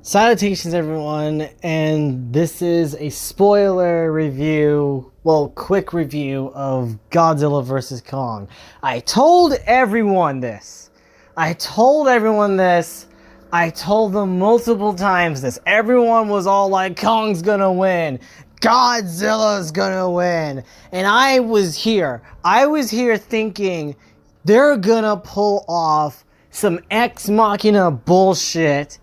Salutations everyone, and this is a spoiler review, quick review of Godzilla vs. Kong. I told everyone this. I told them multiple times this. Everyone was all like, Kong's gonna win. Godzilla's gonna win. And I was here thinking they're gonna pull off some ex machina bullshit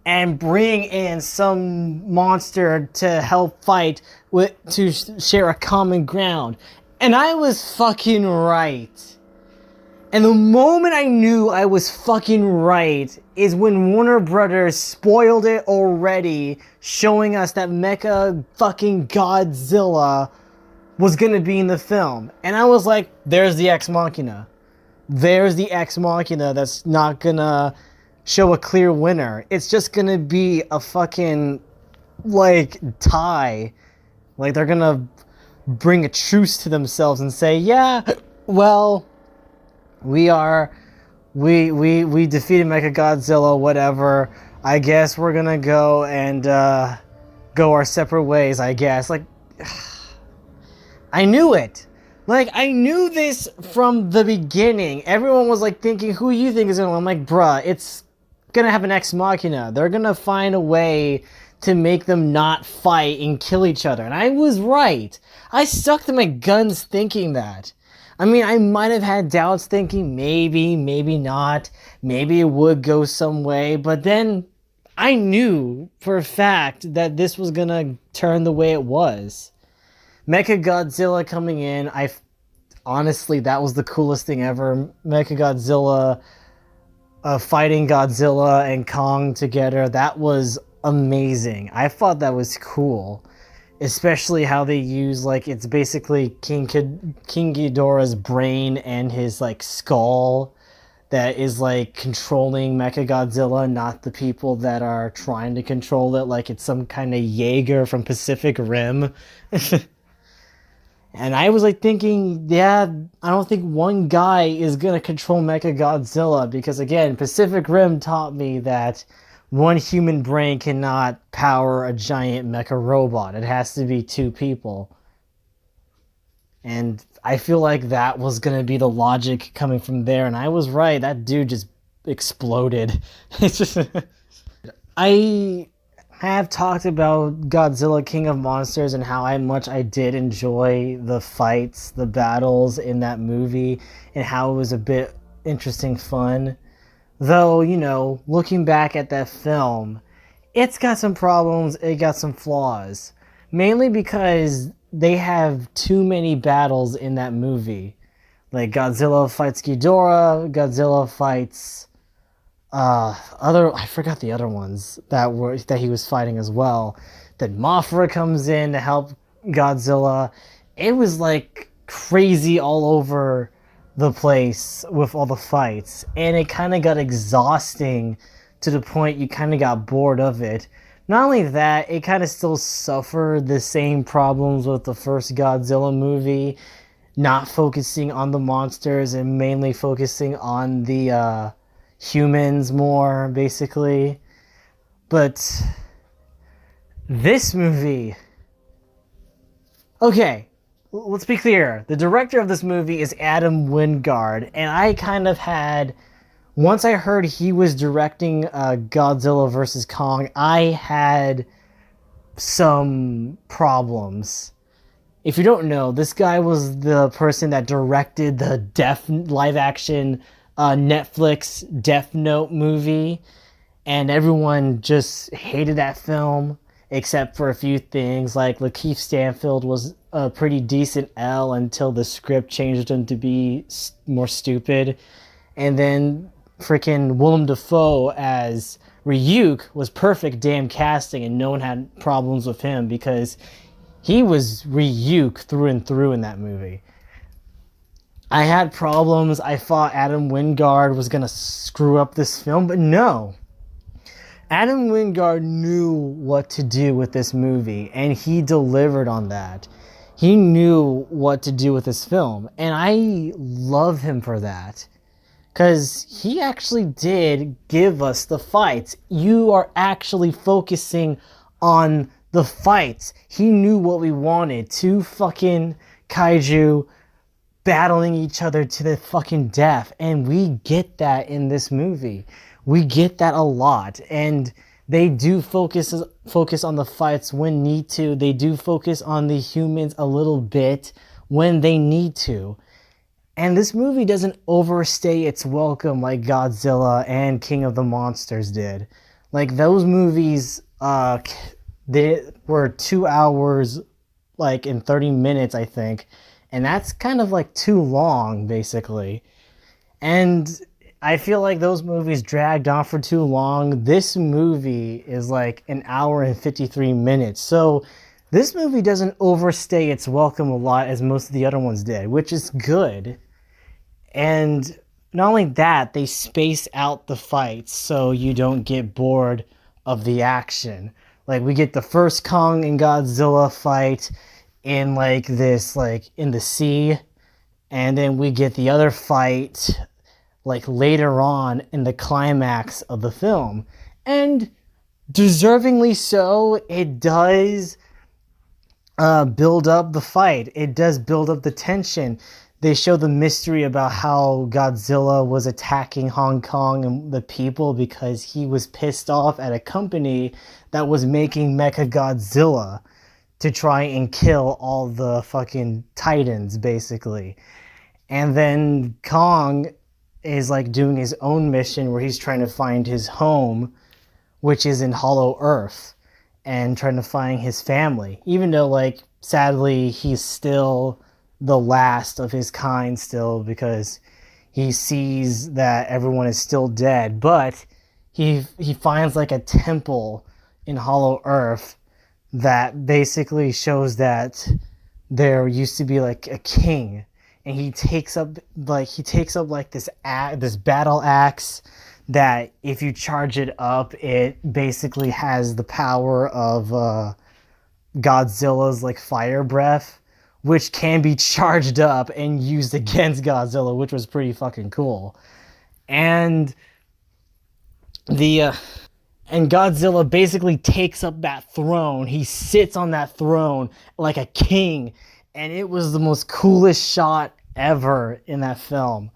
and bring in some monster to help fight to share a common ground. And I was fucking right. And the moment I knew I was fucking right is when Warner Brothers spoiled it already, showing us that Mecha fucking Godzilla was gonna be in the film. And I was like, there's the Ex Machina. There's the Ex Machina that's not gonna show a clear winner. It's just gonna be a fucking, tie. Like, they're gonna bring a truce to themselves and say, yeah, well, we defeated Mechagodzilla, whatever. I guess we're gonna go and, go our separate ways, I guess. I knew it. I knew this from the beginning. Everyone was, thinking, who you think is gonna win? I'm like, bruh, it's gonna have an Ex Machina. They're gonna find a way to make them not fight and kill each other. And I was right. I stuck to my guns thinking that. I mean, I might have had doubts thinking maybe not. Maybe it would go some way. But then I knew for a fact that this was gonna turn the way it was. Mechagodzilla coming in, honestly, that was the coolest thing ever. Mechagodzilla fighting Godzilla and Kong together, that was amazing. I thought that was cool. Especially how they use, it's basically King Ghidorah's brain and his, skull that is, controlling Mechagodzilla, not the people that are trying to control it, like it's some kind of Jaeger from Pacific Rim. And I was thinking, yeah, I don't think one guy is gonna control Mechagodzilla, because again, Pacific Rim taught me that one human brain cannot power a giant mecha robot. It has to be two people. And I feel like that was gonna be the logic coming from there, and I was right. That dude just exploded. It's just I have talked about Godzilla King of Monsters and how much I did enjoy the fights, the battles in that movie, and how it was a bit interesting fun. Though, looking back at that film, it's got some problems, it got some flaws. Mainly because they have too many battles in that movie. Godzilla fights Ghidorah, Godzilla fights I forgot the other ones that he was fighting as well. Then Mothra comes in to help Godzilla. It was crazy all over the place with all the fights, and it kind of got exhausting to the point you kind of got bored of it. Not only that, it kind of still suffered the same problems with the first Godzilla movie, not focusing on the monsters and mainly focusing on the humans more, basically. But this movie, okay, let's be clear. The director of this movie is Adam Wingard, and I kind of had, once I heard he was directing Godzilla vs. Kong, I had some problems. If you don't know, this guy was the person that directed the live-action Netflix Death Note movie, and everyone just hated that film except for a few things. Lakeith Stanfield was a pretty decent L until the script changed him to be more stupid, and then freaking Willem Dafoe as Ryuk was perfect damn casting, and no one had problems with him because he was Ryuk through and through in that movie. I had problems. I thought Adam Wingard was going to screw up this film, but no. Adam Wingard knew what to do with this movie, and he delivered on that. He knew what to do with this film, and I love him for that. because he actually did give us the fights. You are actually focusing on the fights. He knew what we wanted. Two fucking kaiju battling each other to the fucking death. And we get that in this movie. We get that a lot. And they do focus on the fights when need to. They do focus on the humans a little bit when they need to. And this movie doesn't overstay its welcome like Godzilla and King of the Monsters did. Like, those movies, they were 2 hours, like, in 30 minutes, I think. And that's kind of, like, too long, basically. And I feel like those movies dragged on for too long. This movie is, like, 1 hour and 53 minutes. So this movie doesn't overstay its welcome a lot as most of the other ones did, which is good. And not only that, they space out the fights so you don't get bored of the action. Like, we get the first Kong and Godzilla fight in, like, this, like, in the sea. And then we get the other fight, like, later on in the climax of the film. And deservingly so, it does build up the fight. It does build up the tension. They show the mystery about how Godzilla was attacking Hong Kong and the people because he was pissed off at a company that was making Mechagodzilla to try and kill all the fucking titans, basically. And then Kong is, like, doing his own mission where he's trying to find his home, which is in Hollow Earth, and trying to find his family. Even though, like, sadly, he's still the last of his kind still, because he sees that everyone is still dead. But he finds, like, a temple in Hollow Earth that basically shows that there used to be, like, a king, and he takes up this battle axe that if you charge it up, it basically has the power of Godzilla's, like, fire breath, which can be charged up and used against Godzilla, which was pretty fucking cool. And and Godzilla basically takes up that throne. He sits on that throne like a king, and it was the most coolest shot ever in that film.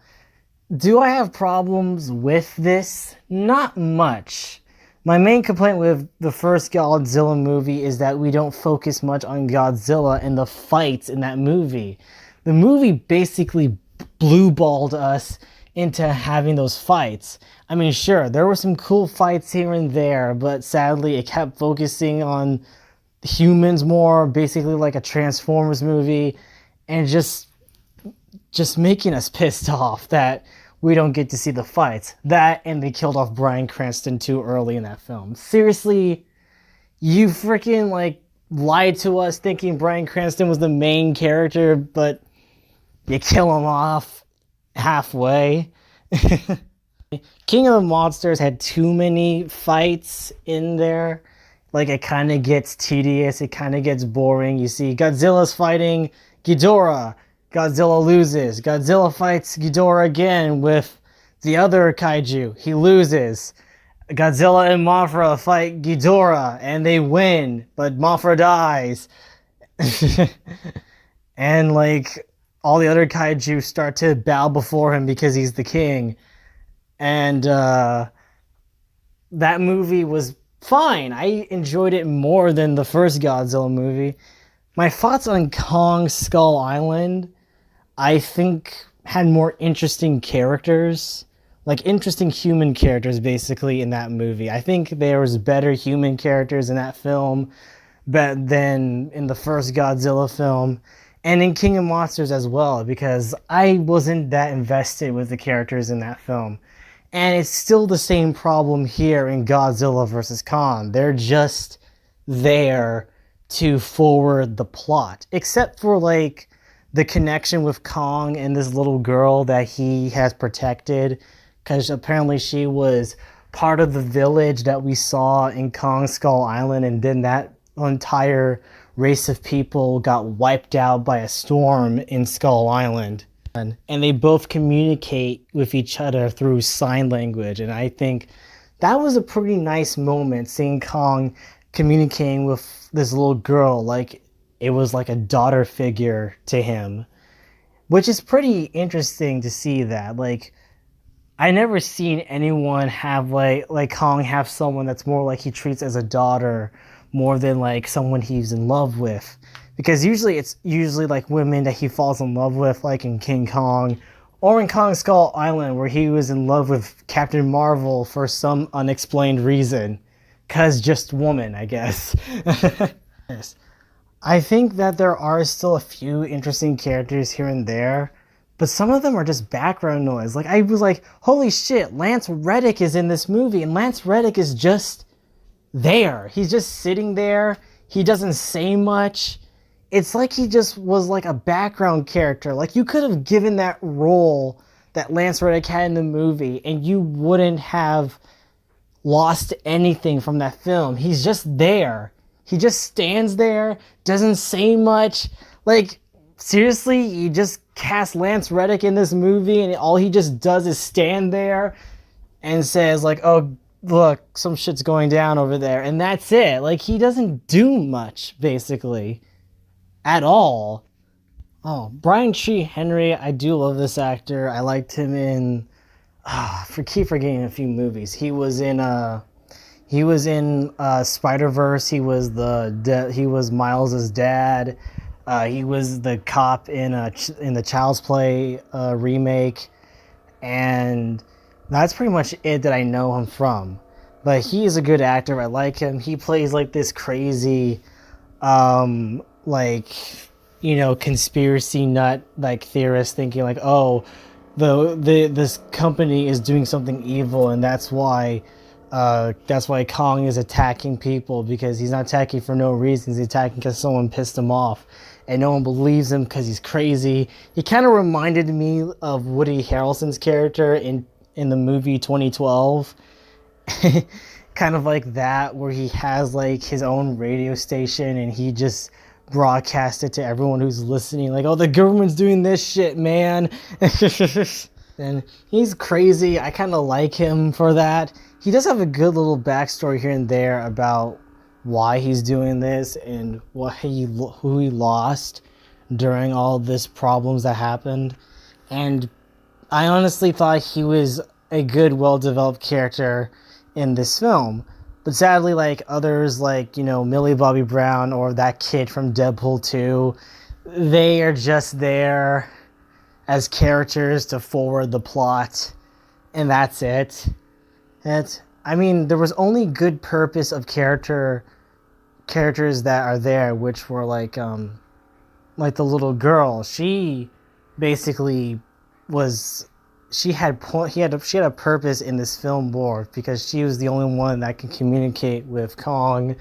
Do I have problems with this? Not much. My main complaint with the first Godzilla movie is that we don't focus much on Godzilla and the fights in that movie. The movie basically blue-balled us into having those fights. I mean, sure, there were some cool fights here and there, but sadly it kept focusing on humans more, basically like a Transformers movie, and just making us pissed off that we don't get to see the fights. That, and they killed off Bryan Cranston too early in that film. Seriously, you freaking, like, lied to us thinking Bryan Cranston was the main character, but you kill him off halfway. King of the Monsters had too many fights in there. Like, it kind of gets tedious, it kind of gets boring. You see Godzilla's fighting Ghidorah. Godzilla loses. Godzilla fights Ghidorah again with the other kaiju. He loses. Godzilla and Mothra fight Ghidorah, and they win, but Mothra dies. And, like, all the other kaiju start to bow before him because he's the king. And that movie was fine. I enjoyed it more than the first Godzilla movie. My thoughts on Kong Skull Island, I think, had more interesting characters, like interesting human characters basically in that movie. I think there was better human characters in that film than in the first Godzilla film, and in King of Monsters as well, because I wasn't that invested with the characters in that film. And it's still the same problem here in Godzilla vs. Kong. They're just there to forward the plot, except for, like, the connection with Kong and this little girl that he has protected, because apparently she was part of the village that we saw in Kong Skull Island, and then that entire race of people got wiped out by a storm in Skull Island. and they both communicate with each other through sign language. And I think that was a pretty nice moment, seeing Kong communicating with this little girl like it was like a daughter figure to him, which is pretty interesting to see that. Like, I never seen anyone have like Kong have someone that's more like he treats as a daughter more than like someone he's in love with. Because usually it's like women that he falls in love with, like in King Kong or in Kong Skull Island, where he was in love with Captain Marvel for some unexplained reason. 'Cause just woman, I guess. Yes. I think that there are still a few interesting characters here and there, but some of them are just background noise. Like, I was like, holy shit, Lance Reddick is in this movie, and Lance Reddick is just there. He's just sitting there. He doesn't say much. It's like he just was like a background character. Like, you could have given that role that Lance Reddick had in the movie, and you wouldn't have lost anything from that film. He's just there. He just stands there, doesn't say much. Like, seriously, you just cast Lance Reddick in this movie and all he just does is stand there and says like, oh, look, some shit's going down over there. And that's it. Like, he doesn't do much, basically, at all. Oh, Brian Tyree Henry, I do love this actor. I liked him in, keep forgetting a few movies. He was in Spider-Verse. He was Miles's dad. He was the cop in the Child's Play remake, and that's pretty much it that I know him from. But he is a good actor. I like him. He plays like this crazy, conspiracy nut, like theorist, thinking like, oh, this company is doing something evil, and that's why Kong is attacking people, because he's not attacking for no reason. He's attacking because someone pissed him off, and no one believes him because he's crazy. He kind of reminded me of Woody Harrelson's character in the movie 2012. Kind of like that, where he has like his own radio station and he just broadcasts it to everyone who's listening, like, oh, the government's doing this shit, man. And he's crazy. I kind of like him for that. He does have a good little backstory here and there about why he's doing this and who he lost during all this problems that happened. And I honestly thought he was a good, well-developed character in this film. But sadly, like others, like, Millie Bobby Brown or that kid from Deadpool 2, they are just there as characters to forward the plot, and that's it. There was only good purpose of characters that are there, which were like the little girl. She basically she had a purpose in this film more, because she was the only one that can communicate with Kong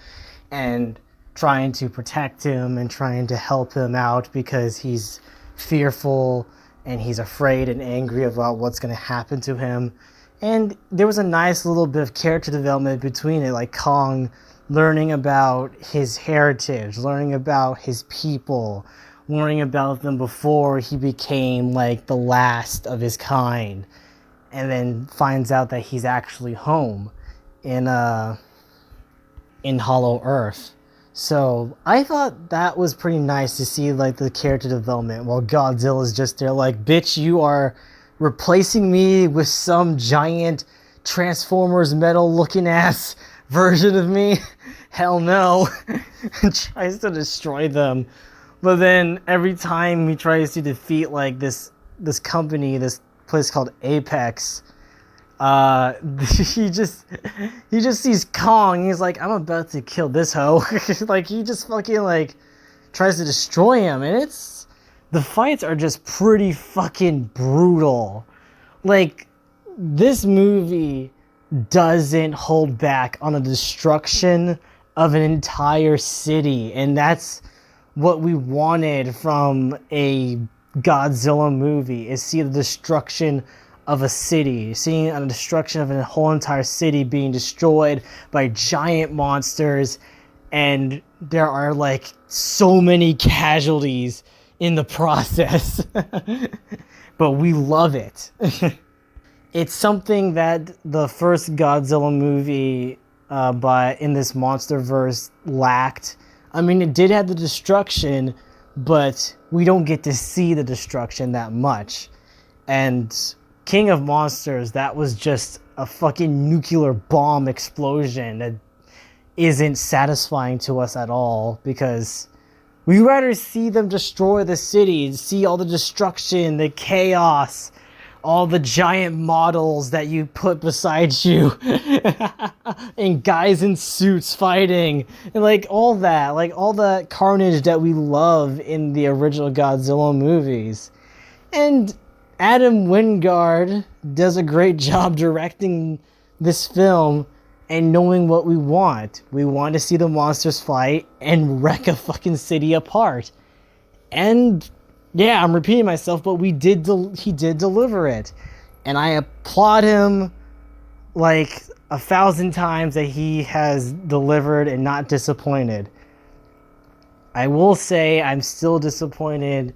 and trying to protect him and trying to help him out, because he's fearful and he's afraid and angry about what's going to happen to him. And there was a nice little bit of character development between it, like Kong learning about his heritage, learning about his people, learning about them before he became like the last of his kind, and then finds out that he's actually home in Hollow Earth. So I thought that was pretty nice to see, like, the character development, while Godzilla's just there like, bitch, you are replacing me with some giant Transformers metal looking ass version of me? Hell no. And tries to destroy them. But then every time he tries to defeat like this company, this place called Apex, he just sees Kong. He's like, I'm about to kill this hoe. Like, he just fucking like tries to destroy him, and the fights are just pretty fucking brutal. Like, this movie doesn't hold back on the destruction of an entire city, and that's what we wanted from a Godzilla movie, is see the destruction of a city, seeing the destruction of a whole entire city being destroyed by giant monsters, and there are like so many casualties in the process. but we love it. It's something that the first Godzilla movie in this MonsterVerse lacked. I mean, it did have the destruction, but we don't get to see the destruction that much. And King of Monsters, that was just a fucking nuclear bomb explosion that isn't satisfying to us at all, because we'd rather see them destroy the city, see all the destruction, the chaos, all the giant models that you put beside you, and guys in suits fighting, and like all that carnage that we love in the original Godzilla movies. And Adam Wingard does a great job directing this film and knowing what we want. We want to see the monsters fight and wreck a fucking city apart. And yeah, I'm repeating myself, but he did deliver it. And I applaud him like 1,000 times that he has delivered and not disappointed. I will say I'm still disappointed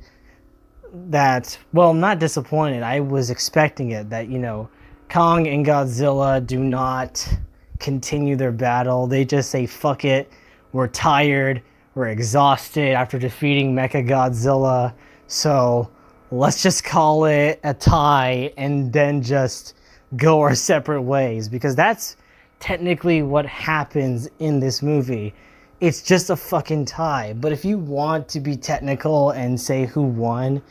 that, well, not disappointed, I was expecting it, that, you know, Kong and Godzilla do not continue their battle. They just say, fuck it, we're tired, we're exhausted after defeating Mechagodzilla, so let's just call it a tie and then just go our separate ways, because that's technically what happens in this movie. It's just a fucking tie. But if you want to be technical and say who won,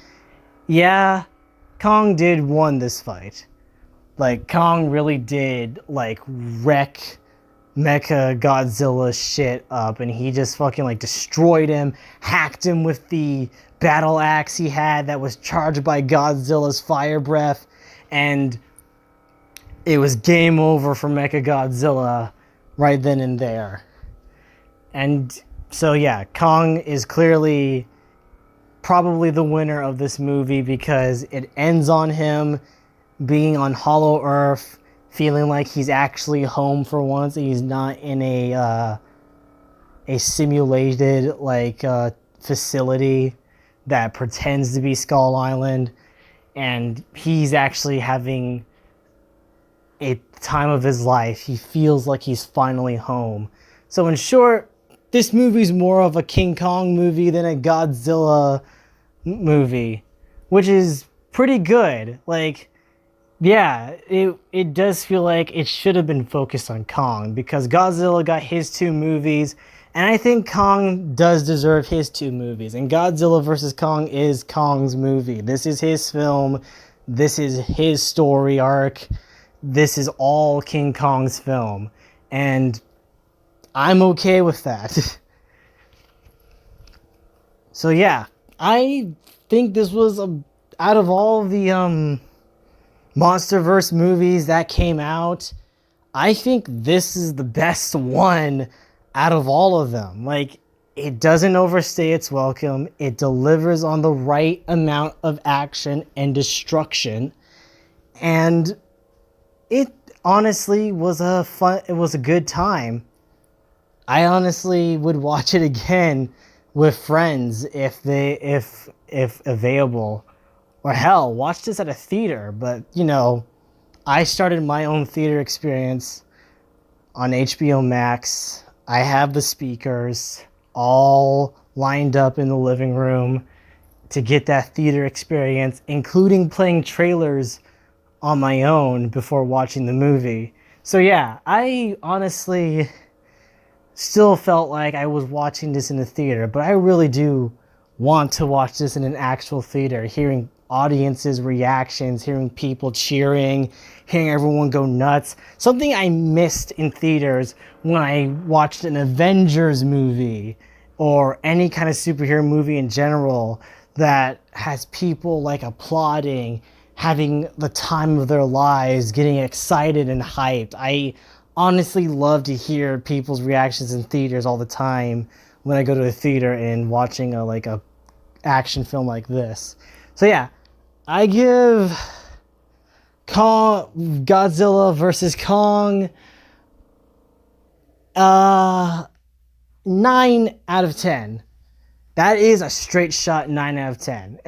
yeah, Kong did win this fight. Like, Kong really did, like, wreck Mechagodzilla's shit up, and he just fucking, like, destroyed him, hacked him with the battle axe he had that was charged by Godzilla's fire breath, and it was game over for Mechagodzilla right then and there. And so, yeah, Kong is clearly probably the winner of this movie, because it ends on him being on Hollow Earth, feeling like he's actually home for once, and he's not in a simulated facility that pretends to be Skull Island, and he's actually having a time of his life. He feels like he's finally home. So in short, this movie's more of a King Kong movie than a Godzilla movie, which is pretty good. Like, yeah, it does feel like it should have been focused on Kong, because Godzilla got his 2 movies, and I think Kong does deserve his 2 movies. And Godzilla vs. Kong is Kong's movie. This is his film. This is his story arc. This is all King Kong's film. And I'm okay with that. So yeah, I think this was, out of all the MonsterVerse movies that came out, I think this is the best one out of all of them. Like, it doesn't overstay its welcome. It delivers on the right amount of action and destruction. And it honestly was a good time. I honestly would watch it again with friends if available. Or hell, watch this at a theater. But, you know, I started my own theater experience on HBO Max. I have the speakers all lined up in the living room to get that theater experience, including playing trailers on my own before watching the movie. So yeah, I honestly still felt like I was watching this in a theater, but I really do want to watch this in an actual theater, hearing audiences' reactions, hearing people cheering, hearing everyone go nuts. Something I missed in theaters when I watched an Avengers movie or any kind of superhero movie in general that has people like applauding, having the time of their lives, getting excited and hyped. I honestly love to hear people's reactions in theaters all the time when I go to a theater and watching a action film like this. So yeah, I give Godzilla vs. Kong 9 out of 10. That is a straight shot 9 out of 10.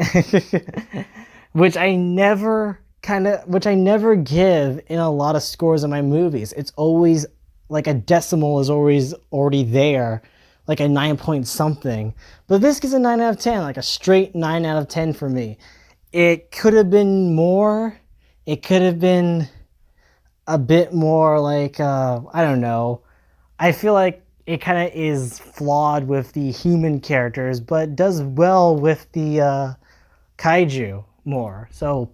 which I never give in a lot of scores of my movies. It's always like a decimal is always already there, like a 9 point something. But this gets a 9 out of 10, like a straight 9 out of 10 for me. It could have been more. It could have been a bit more like, I don't know. I feel like it kind of is flawed with the human characters, but does well with the kaiju more. So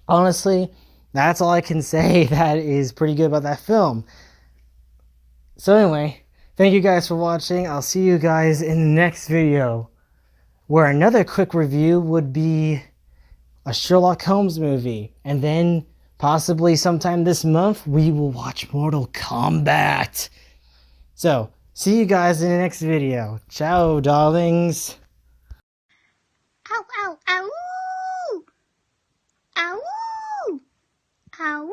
honestly, that's all I can say that is pretty good about that film. So anyway, thank you guys for watching. I'll see you guys in the next video, where another quick review would be a Sherlock Holmes movie. And then possibly sometime this month, we will watch Mortal Kombat. So, see you guys in the next video. Ciao, darlings. Ow, ow, ow! Ow! Ow!